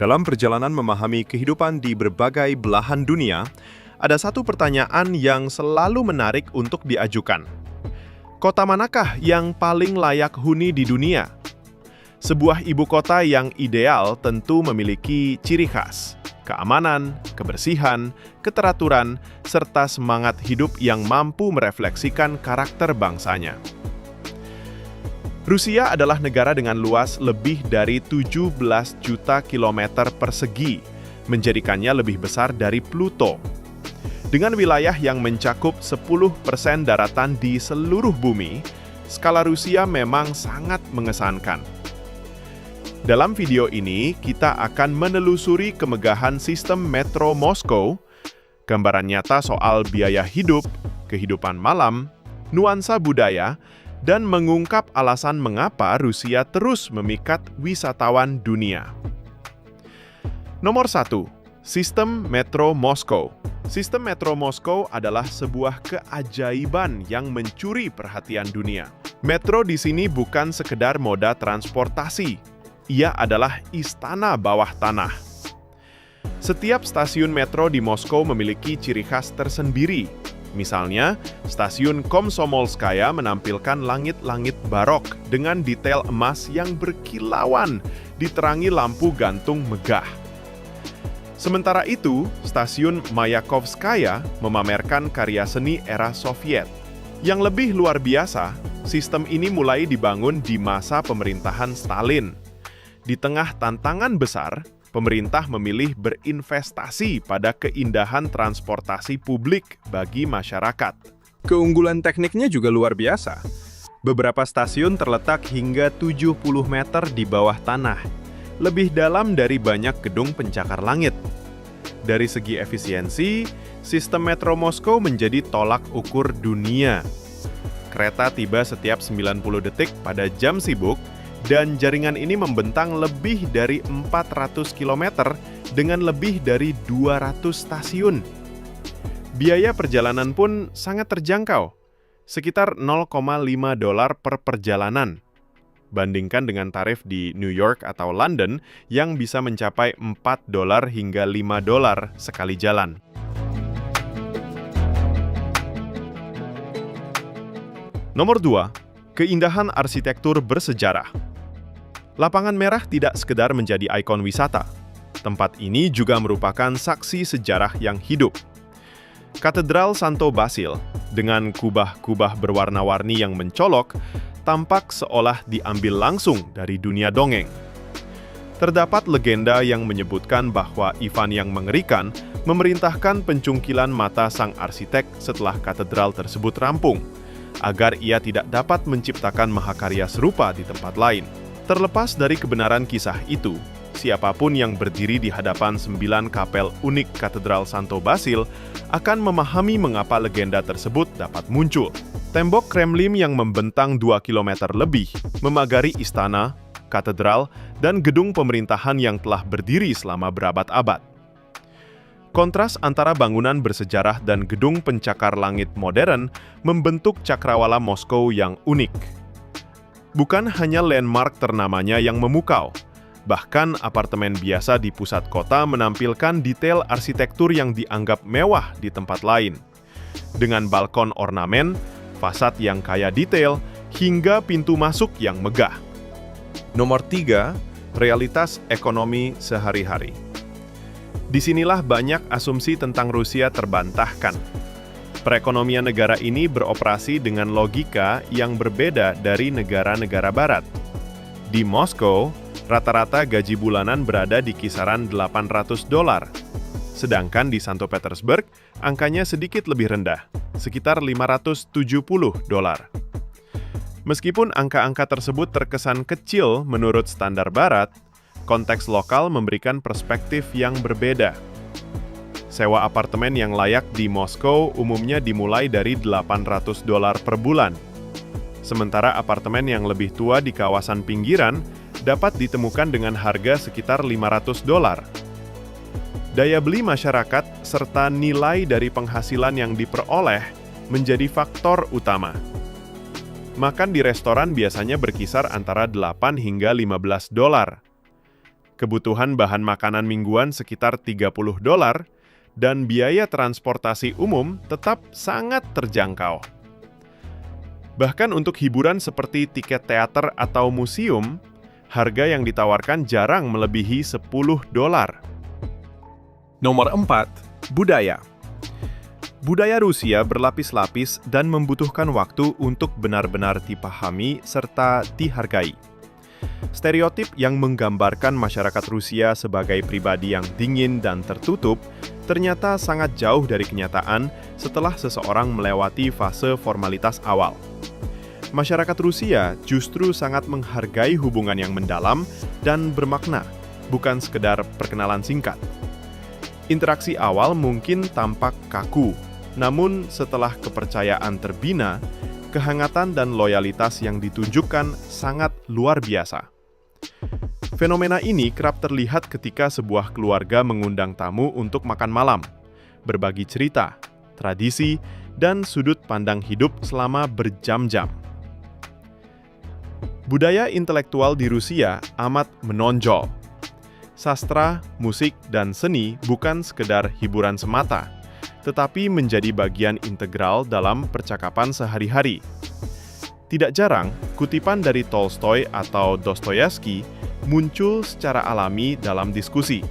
Dalam perjalanan memahami kehidupan di berbagai belahan dunia, ada satu pertanyaan yang selalu menarik untuk diajukan. Kota manakah yang paling layak huni di dunia? Sebuah ibu kota yang ideal tentu memiliki ciri khas, keamanan, kebersihan, keteraturan, serta semangat hidup yang mampu merefleksikan karakter bangsanya. Rusia adalah negara dengan luas lebih dari 17 juta kilometer persegi, menjadikannya lebih besar dari Pluto. Dengan wilayah yang mencakup 10% daratan di seluruh bumi, skala Rusia memang sangat mengesankan. Dalam video ini, kita akan menelusuri kemegahan sistem metro Moskow, gambaran nyata soal biaya hidup, kehidupan malam, nuansa budaya, dan mengungkap alasan mengapa Rusia terus memikat wisatawan dunia. Nomor 1. Sistem Metro Moskow. Sistem Metro Moskow adalah sebuah keajaiban yang mencuri perhatian dunia. Metro di sini bukan sekedar moda transportasi. Ia adalah istana bawah tanah. Setiap stasiun metro di Moskow memiliki ciri khas tersendiri. Misalnya, stasiun Komsomolskaya menampilkan langit-langit barok dengan detail emas yang berkilauan, diterangi lampu gantung megah. Sementara itu, stasiun Mayakovskaya memamerkan karya seni era Soviet. Yang lebih luar biasa, sistem ini mulai dibangun di masa pemerintahan Stalin. Di tengah tantangan besar, pemerintah memilih berinvestasi pada keindahan transportasi publik bagi masyarakat. Keunggulan tekniknya juga luar biasa. Beberapa stasiun terletak hingga 70 meter di bawah tanah, lebih dalam dari banyak gedung pencakar langit. Dari segi efisiensi, sistem Metro Moskow menjadi tolak ukur dunia. Kereta tiba setiap 90 detik pada jam sibuk, dan jaringan ini membentang lebih dari 400 km dengan lebih dari 200 stasiun. Biaya perjalanan pun sangat terjangkau, sekitar $0,5 per perjalanan. Bandingkan dengan tarif di New York atau London yang bisa mencapai $4 hingga $5 sekali jalan. Nomor 2. Keindahan arsitektur bersejarah. Lapangan Merah tidak sekedar menjadi ikon wisata. Tempat ini juga merupakan saksi sejarah yang hidup. Katedral Santo Basil, dengan kubah-kubah berwarna-warni yang mencolok, tampak seolah diambil langsung dari dunia dongeng. Terdapat legenda yang menyebutkan bahwa Ivan yang mengerikan memerintahkan pencungkilan mata sang arsitek setelah katedral tersebut rampung, agar ia tidak dapat menciptakan mahakarya serupa di tempat lain. Terlepas dari kebenaran kisah itu, siapapun yang berdiri di hadapan 9 kapel unik Katedral Santo Basil akan memahami mengapa legenda tersebut dapat muncul. Tembok Kremlin yang membentang 2 km lebih memagari istana, katedral, dan gedung pemerintahan yang telah berdiri selama berabad-abad. Kontras antara bangunan bersejarah dan gedung pencakar langit modern membentuk cakrawala Moskow yang unik. Bukan hanya landmark ternamanya yang memukau, bahkan apartemen biasa di pusat kota menampilkan detail arsitektur yang dianggap mewah di tempat lain. Dengan balkon ornamen, fasad yang kaya detail, hingga pintu masuk yang megah. Nomor 3, realitas ekonomi sehari-hari. Disinilah banyak asumsi tentang Rusia terbantahkan. Perekonomian negara ini beroperasi dengan logika yang berbeda dari negara-negara barat. Di Moskow, rata-rata gaji bulanan berada di kisaran $800. Sedangkan di Santo Petersburg, angkanya sedikit lebih rendah, sekitar $570. Meskipun angka-angka tersebut terkesan kecil menurut standar barat, konteks lokal memberikan perspektif yang berbeda. Sewa apartemen yang layak di Moskow umumnya dimulai dari $800 per bulan. Sementara apartemen yang lebih tua di kawasan pinggiran dapat ditemukan dengan harga sekitar $500. Daya beli masyarakat serta nilai dari penghasilan yang diperoleh menjadi faktor utama. Makan di restoran biasanya berkisar antara $8 hingga $15. kebutuhan bahan makanan mingguan sekitar $30, dan biaya transportasi umum tetap sangat terjangkau. Bahkan untuk hiburan seperti tiket teater atau museum, harga yang ditawarkan jarang melebihi $10. Nomor 4, budaya. Budaya Rusia berlapis-lapis dan membutuhkan waktu untuk benar-benar dipahami serta dihargai. Stereotip yang menggambarkan masyarakat Rusia sebagai pribadi yang dingin dan tertutup ternyata sangat jauh dari kenyataan setelah seseorang melewati fase formalitas awal. Masyarakat Rusia justru sangat menghargai hubungan yang mendalam dan bermakna, bukan sekedar perkenalan singkat. Interaksi awal mungkin tampak kaku, namun setelah kepercayaan terbina, kehangatan dan loyalitas yang ditunjukkan sangat luar biasa. Fenomena ini kerap terlihat ketika sebuah keluarga mengundang tamu untuk makan malam, berbagi cerita, tradisi, dan sudut pandang hidup selama berjam-jam. Budaya intelektual di Rusia amat menonjol. Sastra, musik, dan seni bukan sekedar hiburan semata, tetapi menjadi bagian integral dalam percakapan sehari-hari. Tidak jarang, kutipan dari Tolstoy atau Dostoyevsky muncul secara alami dalam diskusi.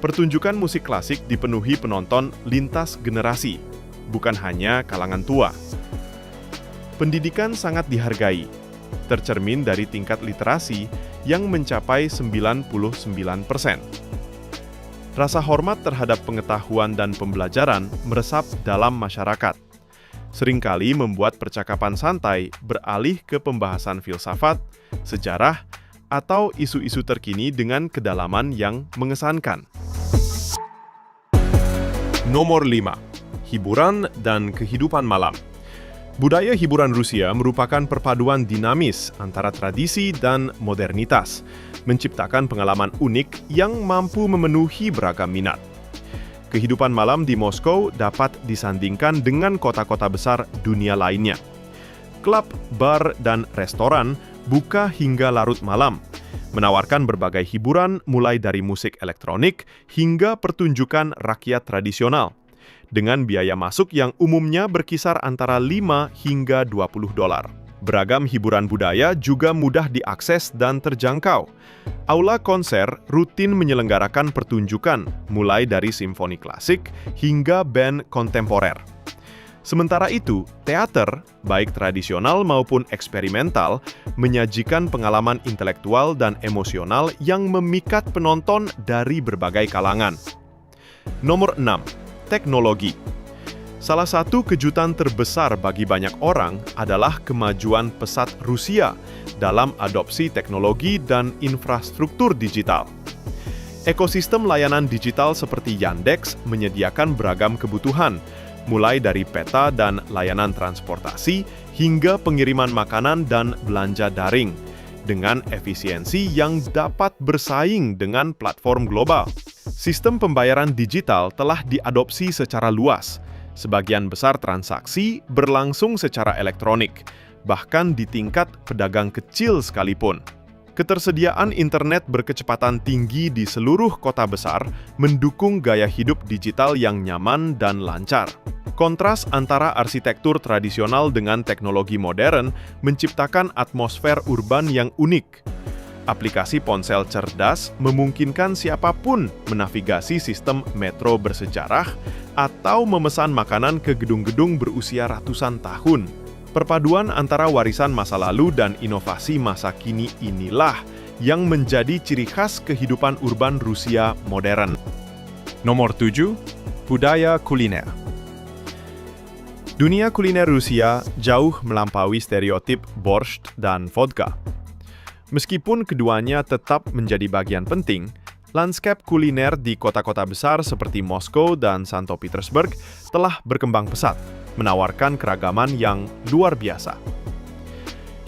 Pertunjukan musik klasik dipenuhi penonton lintas generasi, bukan hanya kalangan tua. Pendidikan sangat dihargai, tercermin dari tingkat literasi yang mencapai 99%. Rasa hormat terhadap pengetahuan dan pembelajaran meresap dalam masyarakat, seringkali membuat percakapan santai beralih ke pembahasan filsafat, sejarah, atau isu-isu terkini dengan kedalaman yang mengesankan. Nomor 5. Hiburan dan kehidupan malam. Budaya hiburan Rusia merupakan perpaduan dinamis antara tradisi dan modernitas, menciptakan pengalaman unik yang mampu memenuhi beragam minat. Kehidupan malam di Moskow dapat disandingkan dengan kota-kota besar dunia lainnya. Klub, bar, dan restoran buka hingga larut malam, menawarkan berbagai hiburan mulai dari musik elektronik hingga pertunjukan rakyat tradisional, dengan biaya masuk yang umumnya berkisar antara $5 hingga $20. Beragam hiburan budaya juga mudah diakses dan terjangkau. Aula konser rutin menyelenggarakan pertunjukan, mulai dari simfoni klasik hingga band kontemporer. Sementara itu, teater, baik tradisional maupun eksperimental, menyajikan pengalaman intelektual dan emosional yang memikat penonton dari berbagai kalangan. Nomor 6. Teknologi. Salah satu kejutan terbesar bagi banyak orang adalah kemajuan pesat Rusia dalam adopsi teknologi dan infrastruktur digital. Ekosistem layanan digital seperti Yandex menyediakan beragam kebutuhan, mulai dari peta dan layanan transportasi hingga pengiriman makanan dan belanja daring, dengan efisiensi yang dapat bersaing dengan platform global. Sistem pembayaran digital telah diadopsi secara luas. Sebagian besar transaksi berlangsung secara elektronik, bahkan di tingkat pedagang kecil sekalipun. Ketersediaan internet berkecepatan tinggi di seluruh kota besar mendukung gaya hidup digital yang nyaman dan lancar. Kontras antara arsitektur tradisional dengan teknologi modern menciptakan atmosfer urban yang unik. Aplikasi ponsel cerdas memungkinkan siapapun menavigasi sistem metro bersejarah atau memesan makanan ke gedung-gedung berusia ratusan tahun. Perpaduan antara warisan masa lalu dan inovasi masa kini inilah yang menjadi ciri khas kehidupan urban Rusia modern. Nomor 7. Budaya kuliner. Dunia kuliner Rusia jauh melampaui stereotip borscht dan vodka. Meskipun keduanya tetap menjadi bagian penting, lanskap kuliner di kota-kota besar seperti Moskow dan Santo Petersburg telah berkembang pesat, menawarkan keragaman yang luar biasa.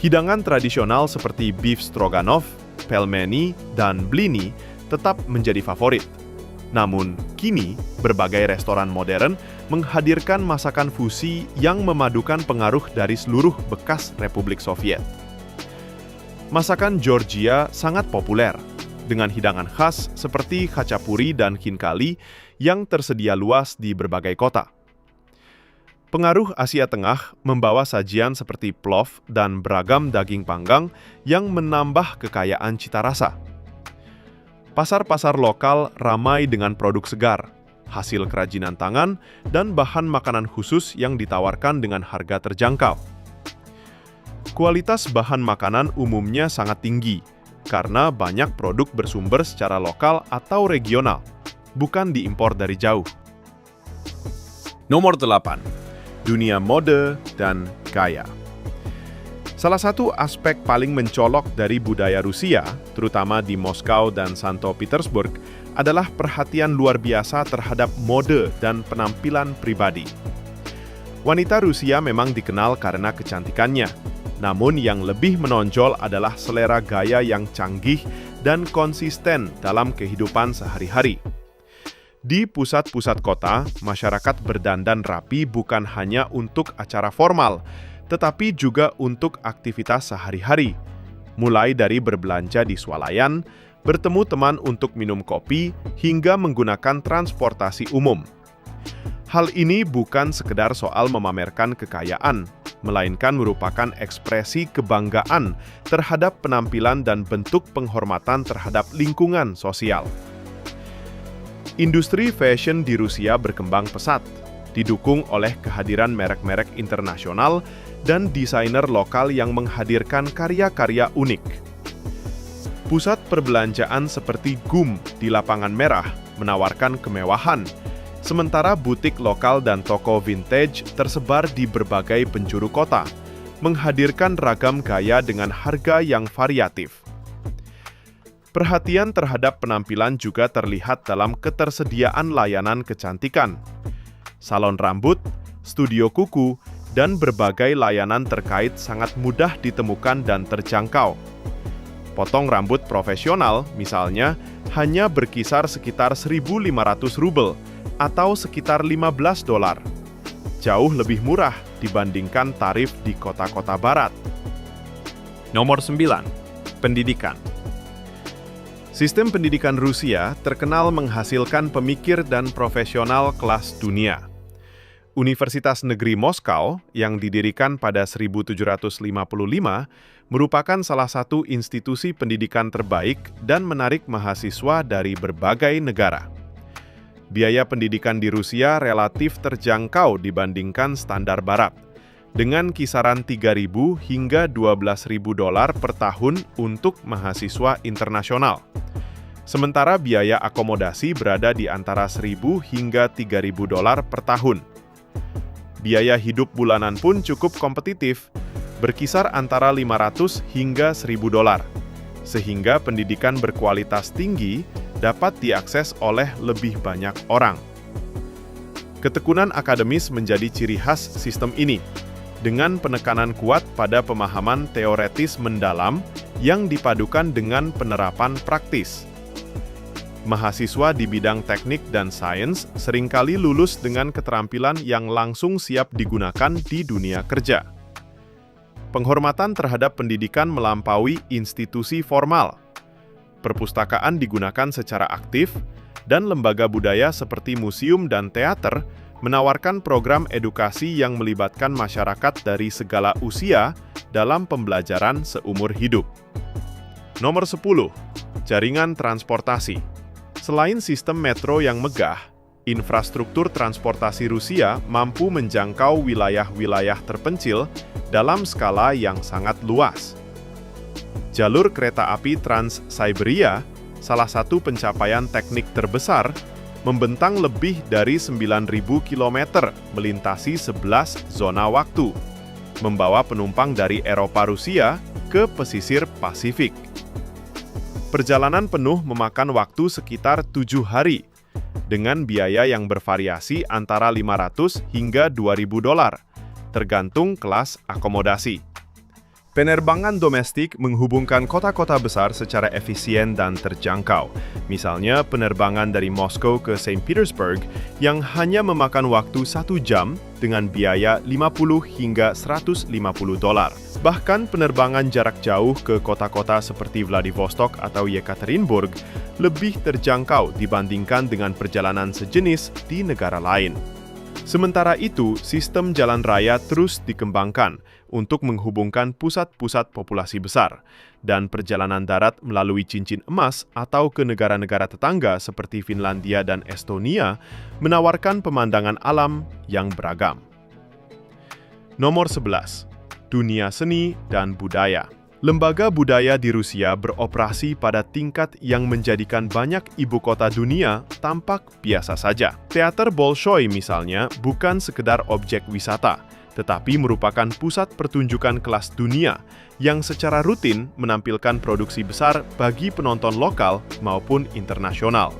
Hidangan tradisional seperti beef stroganoff, pelmeni, dan blini tetap menjadi favorit. Namun, kini berbagai restoran modern menghadirkan masakan fusi yang memadukan pengaruh dari seluruh bekas Republik Soviet. Masakan Georgia sangat populer, dengan hidangan khas seperti khachapuri dan khinkali yang tersedia luas di berbagai kota. Pengaruh Asia Tengah membawa sajian seperti plov dan beragam daging panggang yang menambah kekayaan cita rasa. Pasar-pasar lokal ramai dengan produk segar, hasil kerajinan tangan, dan bahan makanan khusus yang ditawarkan dengan harga terjangkau. Kualitas bahan makanan umumnya sangat tinggi, karena banyak produk bersumber secara lokal atau regional, bukan diimpor dari jauh. Nomor 8. Dunia mode dan gaya. Salah satu aspek paling mencolok dari budaya Rusia, terutama di Moskow dan Sankt Petersburg, adalah perhatian luar biasa terhadap mode dan penampilan pribadi. Wanita Rusia memang dikenal karena kecantikannya, namun yang lebih menonjol adalah selera gaya yang canggih dan konsisten dalam kehidupan sehari-hari. Di pusat-pusat kota, masyarakat berdandan rapi bukan hanya untuk acara formal, tetapi juga untuk aktivitas sehari-hari, mulai dari berbelanja di swalayan, bertemu teman untuk minum kopi, hingga menggunakan transportasi umum. Hal ini bukan sekedar soal memamerkan kekayaan, melainkan merupakan ekspresi kebanggaan terhadap penampilan dan bentuk penghormatan terhadap lingkungan sosial. Industri fashion di Rusia berkembang pesat, didukung oleh kehadiran merek-merek internasional dan desainer lokal yang menghadirkan karya-karya unik. Pusat perbelanjaan seperti GUM di Lapangan Merah menawarkan kemewahan, sementara butik lokal dan toko vintage tersebar di berbagai penjuru kota, menghadirkan ragam gaya dengan harga yang variatif. Perhatian terhadap penampilan juga terlihat dalam ketersediaan layanan kecantikan. Salon rambut, studio kuku, dan berbagai layanan terkait sangat mudah ditemukan dan terjangkau. Potong rambut profesional, misalnya, hanya berkisar sekitar 1.500 rubel, atau sekitar $15, jauh lebih murah dibandingkan tarif di kota-kota barat. Nomor 9. Pendidikan. Sistem pendidikan Rusia terkenal menghasilkan pemikir dan profesional kelas dunia. Universitas Negeri Moskow yang didirikan pada 1755 merupakan salah satu institusi pendidikan terbaik dan menarik mahasiswa dari berbagai negara. Biaya pendidikan di Rusia relatif terjangkau dibandingkan standar barat, dengan kisaran 3.000 hingga 12.000 dolar per tahun untuk mahasiswa internasional. Sementara biaya akomodasi berada di antara 1.000 hingga 3.000 dolar per tahun. Biaya hidup bulanan pun cukup kompetitif, berkisar antara 500 hingga 1.000 dolar, sehingga pendidikan berkualitas tinggi dapat diakses oleh lebih banyak orang. Ketekunan akademis menjadi ciri khas sistem ini, dengan penekanan kuat pada pemahaman teoretis mendalam yang dipadukan dengan penerapan praktis. Mahasiswa di bidang teknik dan sains seringkali lulus dengan keterampilan yang langsung siap digunakan di dunia kerja. Penghormatan terhadap pendidikan melampaui institusi formal. Perpustakaan digunakan secara aktif, dan lembaga budaya seperti museum dan teater menawarkan program edukasi yang melibatkan masyarakat dari segala usia dalam pembelajaran seumur hidup. Nomor 10. Jaringan transportasi. Selain sistem metro yang megah, infrastruktur transportasi Rusia mampu menjangkau wilayah-wilayah terpencil dalam skala yang sangat luas. Jalur kereta api Trans-Siberia, salah satu pencapaian teknik terbesar, membentang lebih dari 9.000 km melintasi 11 zona waktu, membawa penumpang dari Eropa Rusia ke pesisir Pasifik. Perjalanan penuh memakan waktu sekitar 7 hari, dengan biaya yang bervariasi antara 500 hingga 2.000 dolar, tergantung kelas akomodasi. Penerbangan domestik menghubungkan kota-kota besar secara efisien dan terjangkau. Misalnya, penerbangan dari Moskow ke Saint Petersburg yang hanya memakan waktu 1 jam dengan biaya 50 hingga 150 dolar. Bahkan penerbangan jarak jauh ke kota-kota seperti Vladivostok atau Yekaterinburg lebih terjangkau dibandingkan dengan perjalanan sejenis di negara lain. Sementara itu, sistem jalan raya terus dikembangkan untuk menghubungkan pusat-pusat populasi besar, dan perjalanan darat melalui cincin emas atau ke negara-negara tetangga seperti Finlandia dan Estonia menawarkan pemandangan alam yang beragam. Nomor 11. Dunia seni dan budaya. Lembaga budaya di Rusia beroperasi pada tingkat yang menjadikan banyak ibu kota dunia tampak biasa saja. Teater Bolshoi misalnya bukan sekedar objek wisata, tetapi merupakan pusat pertunjukan kelas dunia yang secara rutin menampilkan produksi besar bagi penonton lokal maupun internasional.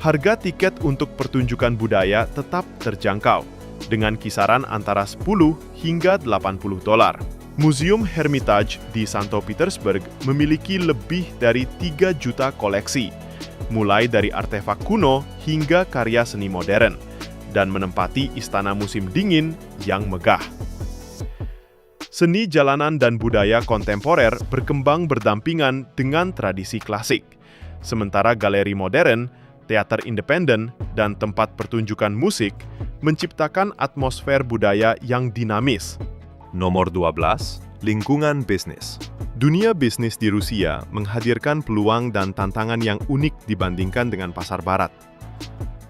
Harga tiket untuk pertunjukan budaya tetap terjangkau, dengan kisaran antara 10 hingga 80 dolar. Museum Hermitage di Santo Petersburg memiliki lebih dari 3 juta koleksi, mulai dari artefak kuno hingga karya seni modern, dan menempati istana musim dingin yang megah. Seni jalanan dan budaya kontemporer berkembang berdampingan dengan tradisi klasik, sementara galeri modern, teater independen, dan tempat pertunjukan musik menciptakan atmosfer budaya yang dinamis. Nomor 12. Lingkungan bisnis. Dunia bisnis di Rusia menghadirkan peluang dan tantangan yang unik dibandingkan dengan pasar barat.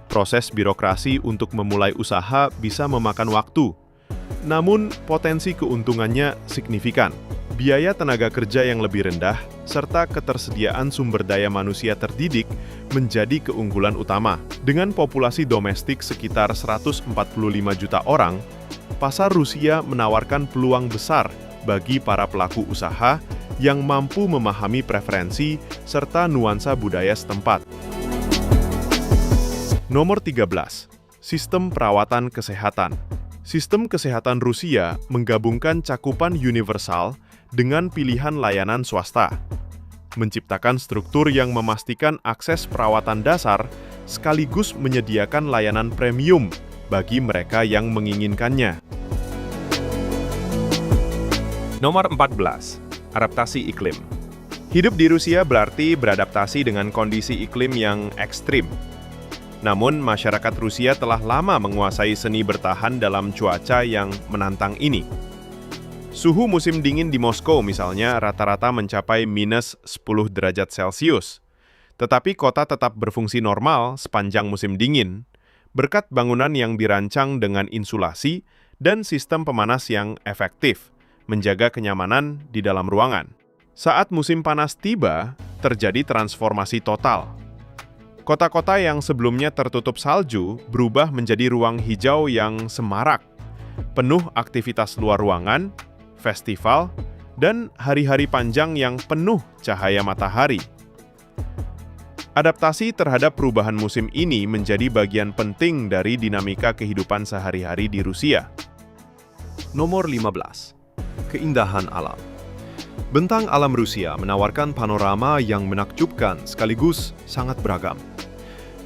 Proses birokrasi untuk memulai usaha bisa memakan waktu, namun potensi keuntungannya signifikan. Biaya tenaga kerja yang lebih rendah, serta ketersediaan sumber daya manusia terdidik menjadi keunggulan utama. Dengan populasi domestik sekitar 145 juta orang, pasar Rusia menawarkan peluang besar bagi para pelaku usaha yang mampu memahami preferensi serta nuansa budaya setempat. Nomor 13. Sistem perawatan kesehatan. Sistem kesehatan Rusia menggabungkan cakupan universal dengan pilihan layanan swasta, menciptakan struktur yang memastikan akses perawatan dasar sekaligus menyediakan layanan premium bagi mereka yang menginginkannya. Nomor 14. Adaptasi iklim. Hidup di Rusia berarti beradaptasi dengan kondisi iklim yang ekstrim. Namun, masyarakat Rusia telah lama menguasai seni bertahan dalam cuaca yang menantang ini. Suhu musim dingin di Moskow misalnya rata-rata mencapai minus 10 derajat Celcius. Tetapi kota tetap berfungsi normal sepanjang musim dingin, berkat bangunan yang dirancang dengan insulasi dan sistem pemanas yang efektif, menjaga kenyamanan di dalam ruangan. Saat musim panas tiba, terjadi transformasi total. Kota-kota yang sebelumnya tertutup salju berubah menjadi ruang hijau yang semarak, penuh aktivitas luar ruangan, festival, dan hari-hari panjang yang penuh cahaya matahari. Adaptasi terhadap perubahan musim ini menjadi bagian penting dari dinamika kehidupan sehari-hari di Rusia. Nomor 15. Keindahan alam. Bentang alam Rusia menawarkan panorama yang menakjubkan sekaligus sangat beragam.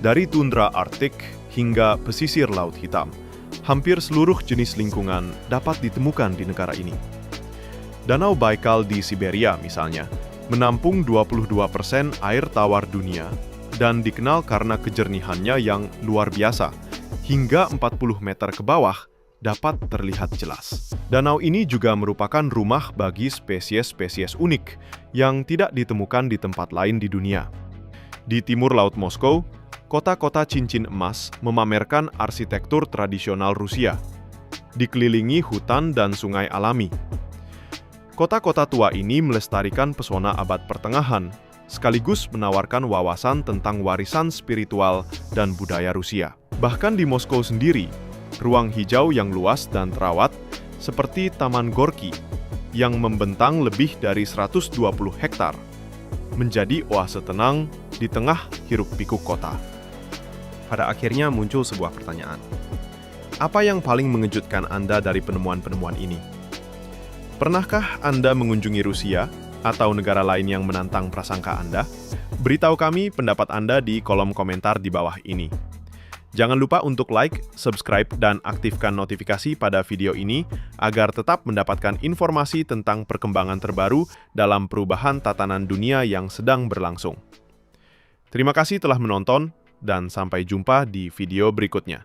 Dari tundra Arktik hingga pesisir Laut Hitam, hampir seluruh jenis lingkungan dapat ditemukan di negara ini. Danau Baikal di Siberia misalnya, menampung 22% air tawar dunia dan dikenal karena kejernihannya yang luar biasa, hingga 40 meter ke bawah dapat terlihat jelas. Danau ini juga merupakan rumah bagi spesies-spesies unik yang tidak ditemukan di tempat lain di dunia. Di timur Laut Moskow, kota-kota cincin emas memamerkan arsitektur tradisional Rusia, dikelilingi hutan dan sungai alami. Kota-kota tua ini melestarikan pesona abad pertengahan, sekaligus menawarkan wawasan tentang warisan spiritual dan budaya Rusia. Bahkan di Moskow sendiri, ruang hijau yang luas dan terawat, seperti Taman Gorki, yang membentang lebih dari 120 hektar, menjadi oase tenang di tengah hiruk-pikuk kota. Pada akhirnya muncul sebuah pertanyaan. Apa yang paling mengejutkan Anda dari penemuan-penemuan ini? Pernahkah Anda mengunjungi Rusia atau negara lain yang menantang prasangka Anda? Beritahu kami pendapat Anda di kolom komentar di bawah ini. Jangan lupa untuk like, subscribe, dan aktifkan notifikasi pada video ini agar tetap mendapatkan informasi tentang perkembangan terbaru dalam perubahan tatanan dunia yang sedang berlangsung. Terima kasih telah menonton, dan sampai jumpa di video berikutnya.